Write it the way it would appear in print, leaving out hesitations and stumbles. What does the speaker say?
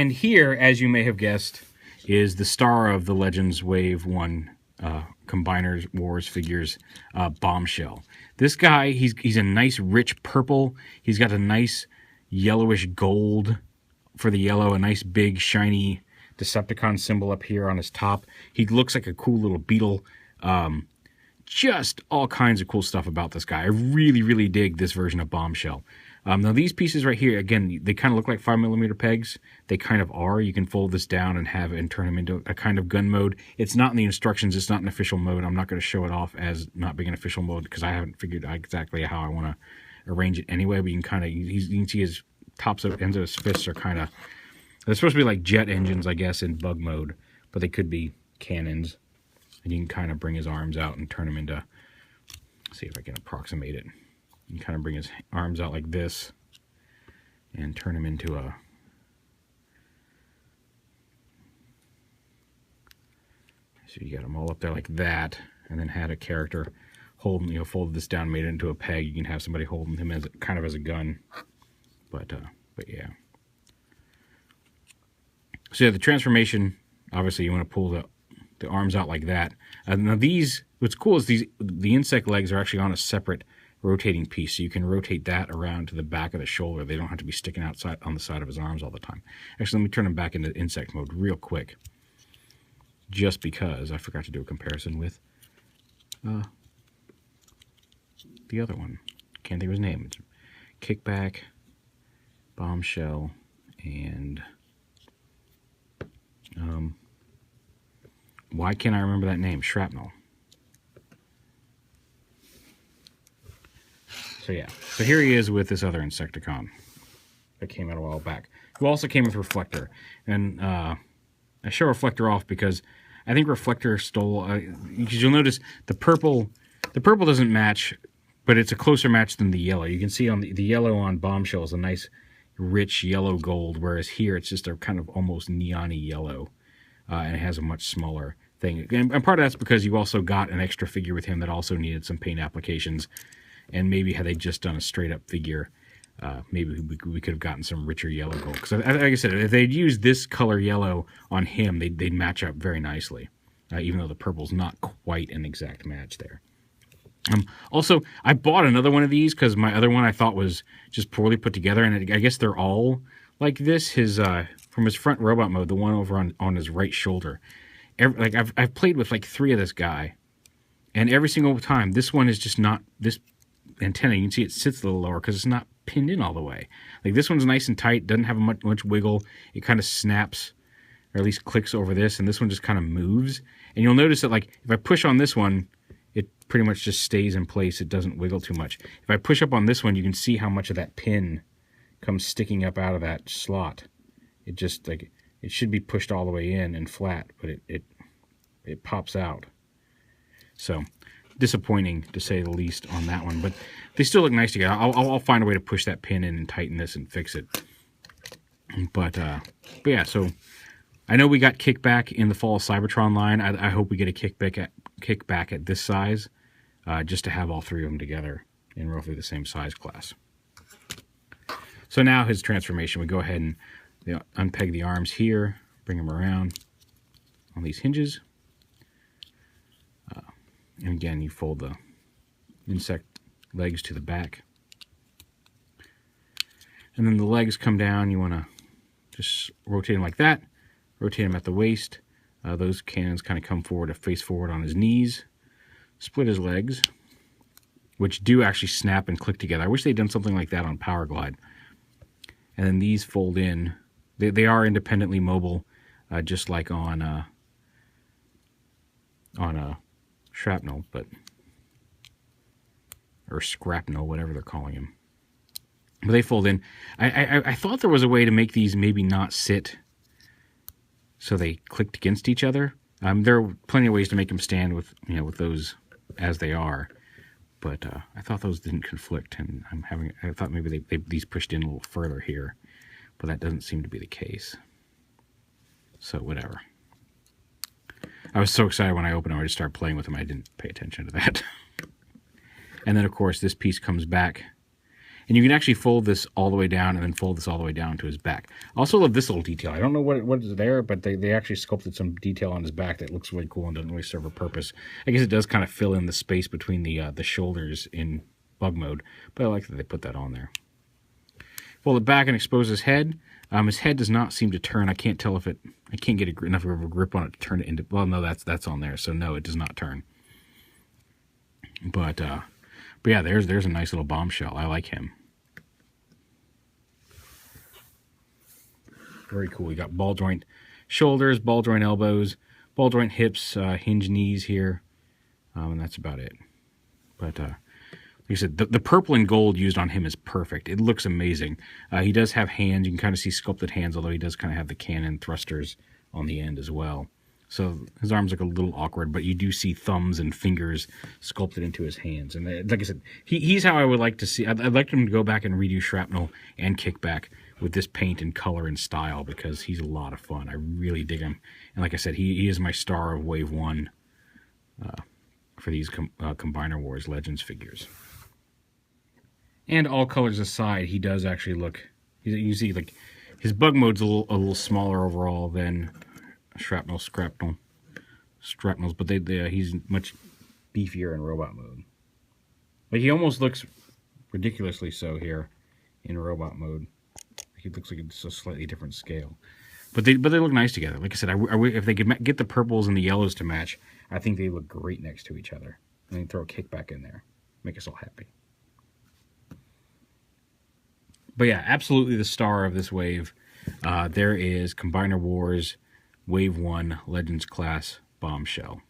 And here, as you may have guessed, is the star of the Legends Wave 1 Combiners Wars figures, Bombshell. This guy, he's a nice rich purple. He's got a nice yellowish gold for the yellow, a nice big shiny Decepticon symbol up here on his top. He looks like a cool little beetle. Just all kinds of cool stuff about this guy. I really, really dig this version of Bombshell. Now these pieces right here, again, they kind of look like 5mm pegs. They kind of are. You can fold this down and turn them into a kind of gun mode. It's not in the instructions. It's not an official mode. I'm not going to show it off as not being an official mode because I haven't figured out exactly how I want to arrange it anyway. But you can see his ends of his fists are kind of, they're supposed to be like jet engines, I guess, in bug mode, but they could be cannons. And you can kind of bring his arms out and turn them into, see if I can approximate it. You can kind of bring his arms out like this and turn him into a, so you got them all up there like that, and then had a character holding, folded this down, made it into a peg. You can have somebody holding him as kind of as a gun. But yeah. So yeah, the transformation, obviously you want to pull the arms out like that. Now these, what's cool is the insect legs are actually on a separate rotating piece, so you can rotate that around to the back of the shoulder. They don't have to be sticking outside on the side of his arms all the time. Actually, let me turn them back into insect mode real quick, just because I forgot to do a comparison with the other one. Can't think of his name. It's Kickback, Bombshell, and why can't I remember that name? Shrapnel. So yeah, so here he is with this other Insecticon that came out a while back, who also came with Reflector. And I show Reflector off because I think Reflector stole, because you'll notice the purple doesn't match, but it's a closer match than the yellow. You can see on the yellow on Bombshell is a nice rich yellow gold, whereas here it's just a kind of almost neon-y yellow, and it has a much smaller thing. And part of that's because you also got an extra figure with him that also needed some paint applications. And maybe had they just done a straight-up figure, maybe we could have gotten some richer yellow gold. Because, like I said, if they'd used this color yellow on him, they'd match up very nicely, even though the purple's not quite an exact match there. Also, I bought another one of these because my other one I thought was just poorly put together, and I guess they're all like this. His from his front robot mode, the one over on his right shoulder. I've played with like 3 of this guy, and every single time, this one is just not this antenna. You can see it sits a little lower because it's not pinned in all the way. Like this one's nice and tight, doesn't have much wiggle. It kind of snaps, or at least clicks over this, and this one just kind of moves. And you'll notice that like if I push on this one, it pretty much just stays in place. It doesn't wiggle too much. If I push up on this one, you can see how much of that pin comes sticking up out of that slot. It just like it should be pushed all the way in and flat, but it pops out. So disappointing to say the least on that one, but they still look nice together. I'll find a way to push that pin in and tighten this and fix it. But yeah, so I know we got Kickback in the Fall of Cybertron line. I hope we get a Kickback at this size, just to have all 3 of them together in roughly the same size class. So now his transformation, we go ahead and unpeg the arms here, bring them around on these hinges. And again, you fold the insect legs to the back. And then the legs come down. You want to just rotate them like that. Rotate them at the waist. Those cannons kind of come forward to face forward on his knees. Split his legs, which do actually snap and click together. I wish they'd done something like that on Power Glide. And then these fold in. They are independently mobile, just like on Shrapnel, or Scrapnel, whatever they're calling him. But they fold in. I thought there was a way to make these maybe not sit so they clicked against each other. There are plenty of ways to make them stand with those as they are, but I thought those didn't conflict, and I thought maybe these pushed in a little further here, but that doesn't seem to be the case. So whatever. I was so excited when I opened them. I just started playing with them. I didn't pay attention to that. And then, of course, this piece comes back. And you can actually fold this all the way down and then fold this all the way down to his back. I also love this little detail. I don't know what is there, but they actually sculpted some detail on his back that looks really cool and doesn't really serve a purpose. I guess it does kind of fill in the space between the shoulders in bug mode, but I like that they put that on there. Fold it back and expose his head. His head does not seem to turn. I can't tell if I can't get enough of a grip on it to turn it into, well, no, that's on there, so no, it does not turn. But yeah, there's a nice little Bombshell. I like him. Very cool. You got ball joint shoulders, ball joint elbows, ball joint hips, hinge knees here, and that's about it. But like I said, the purple and gold used on him is perfect. It looks amazing. He does have hands. You can kind of see sculpted hands, although he does kind of have the cannon thrusters on the end as well. So his arms look a little awkward, but you do see thumbs and fingers sculpted into his hands. And like I said, he's how I would like to see. I'd like him to go back and redo Shrapnel and Kickback with this paint and color and style, because he's a lot of fun. I really dig him. And like I said, he is my star of Wave 1 for these Combiner Wars Legends figures. And all colors aside, he does actually look, you see, like, his bug mode's a little smaller overall than Shrapnel's, but he's much beefier in robot mode. Like, he almost looks ridiculously so here in robot mode. He looks like it's a slightly different scale. But they look nice together. Like I said, if they could get the purples and the yellows to match, I think they look great next to each other. And then throw a Kickback in there. Make us all happy. But yeah, absolutely the star of this wave. There is Combiner Wars Wave 1 Legends Class Bombshell.